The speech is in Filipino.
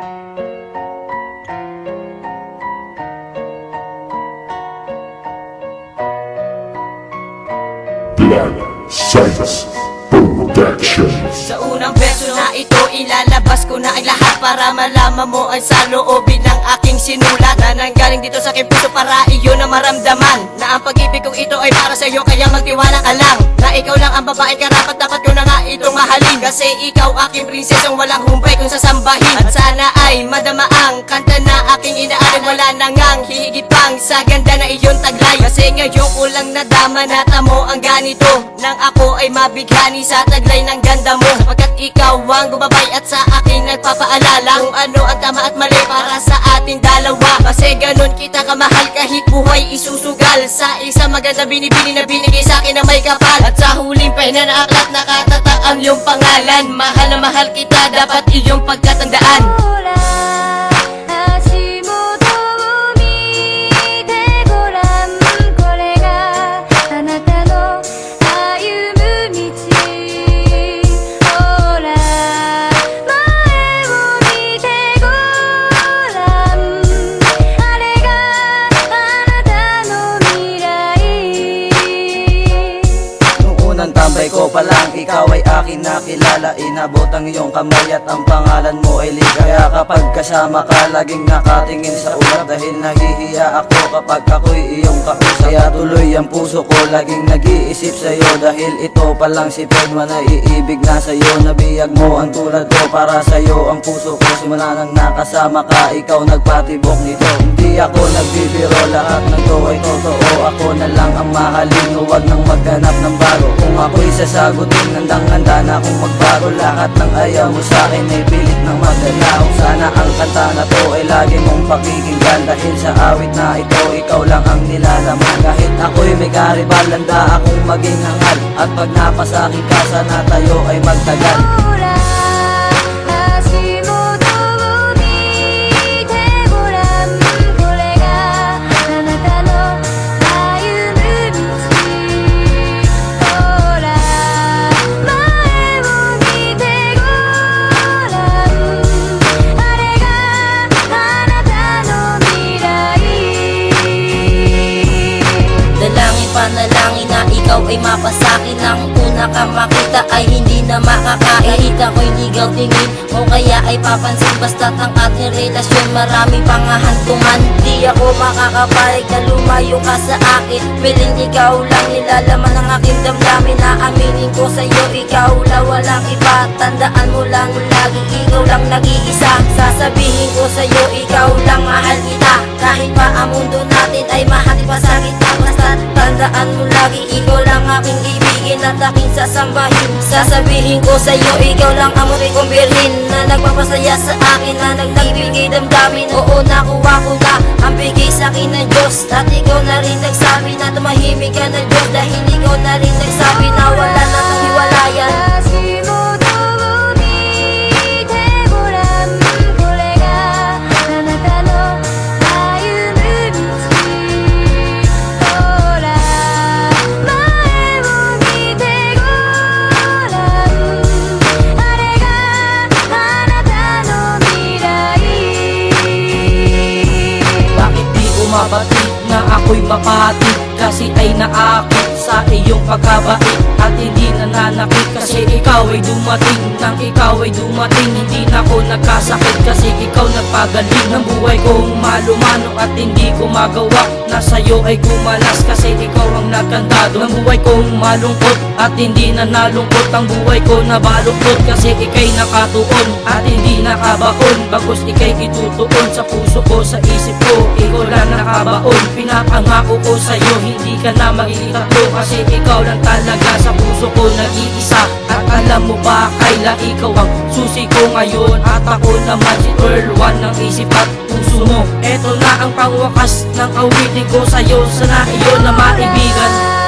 Black Science Production. Sa unang beso na ito, ilalabas ko na ang lahat para malaman mo ang saloobin ng aking sinulat na nanggaling dito sa aking puso para iyo na maramdaman na ang pag-ibig kong ito ay para sa iyo, kaya magtiwala ka lang na ikaw lang ang babae karapat dapat ko na nga itong mahalin, kasi ikaw aking prinsesang walang humpay kung sasambahin. At sana ay madama ang kanta na aking inaalin, wala nang ang hihigit pang sa ganda na iyong taglay, kasi ngayon ko lang nadama na tamo ang ganito nang ako ay mabighani sa taglay ng ganda mo, sapagkat ikaw ang gumabay at sa akin nagpapaalala kung ano ang tama at mali para sa ating dalawa, kasi ganun kita kamahal kahit buhay isusugal sa isang maganda binibini na binigay sa akin na may kapal. At sa huling pahinga na aklat nakatatak ang iyong pangalan, mahal na mahal kita, dapat iyong pagkatandaan. Tambay ko pa lang, ikaw ay akin nakilala. Inabot ang iyong kamay at ang pangalan mo ay ligaya. Kapag kasama ka, laging nakatingin sa ulap, dahil nahihiya ako kapag ako'y iyong kausap. Kaya tuloy ang puso ko, laging nag-iisip sa'yo, dahil ito pa lang si Pedma na iibig na sa'yo. Nabiyag mo ang tulad ko, para sa'yo ang puso ko. Simula nang nakasama ka, ikaw nagpatibok nito. Hindi ako nagbibiro, lahat ng to ay totoo. Ako na lang ang mahalin, huwag nang maghanap ng bago. Kung ako'y sasagutin, handang-handa na akong magbago. Lahat ng ayaw mo sa'kin ay pilit ng magdalaw. Sana ang kanta na to ay lagi mong pakikinggan, dahil sa awit na ito, ikaw lang ang nilalaman. Kahit ako'y may karibal, handa akong maging hangal. At pag napasakin ka, sana tayo ay magtagal. Panalangin na ikaw ay mapasakin, ang una ka makita ay hindi na makakain. Kahit ako'y ligaw tingin o kaya ay papansin, basta't ang ating relasyon marami pang hahantungan. Di ako makakapayag na lumayo ka sa akin, piling ikaw lang nilalaman ng aking damdamin. Na aminin ko sa'yo, ikaw lang walang iba. Tandaan mo lang lagi, ikaw lang nag-iisa. Sasabihin ko sa'yo, ikaw lang mahal kita, kahit pa ang mundo natin ay mahati pa sa kita. Basta't tandaan mo lagi, ikaw lang aking ibigin at aking sasambahin. Sasabihin ko sa'yo, ikaw lang ang muli kong birhin, na nagpapasaya sa akin, na nagbibigay damdamin. Oo, nakuha ko na ang bigay sa'kin ng Diyos, at ikaw na rin nagsabi na tumahimik ka na Diyos, dahil ikaw na rin nagsabi na wala na itong hiwalayan. Mabatid na ako'y mapatid, kasi ay naakit sa iyong pagkabait. At hindi nananakit, kasi ikaw ay dumating. Nang ikaw ay dumating, hindi na ako nagkasakit, kasi ikaw nagpagaling ng buhay kong malumano. At hindi ko magawa na sa'yo ay gumalas, kasi ikaw ang nagkandado ng buhay kong malungkot. At hindi na nalungkot ang buhay ko na baluktot, kasi ika'y nakatuon at hindi nakabaon. Bagos ika'y itutuon sa puso ko, sa isip ko, ikaw lang nakabaon. Pinapangako ko sa'yo, hindi ka na magiging tatlo, kasi ikaw lang talaga sa puso ko nag-iisa. At alam mo ba, Kayla, ikaw ang susi ko ngayon, at ako naman si Earl One ng isip at puso mo. Eto na ang pangwakas ng awitin ko sa'yo, sana iyo na maibigan.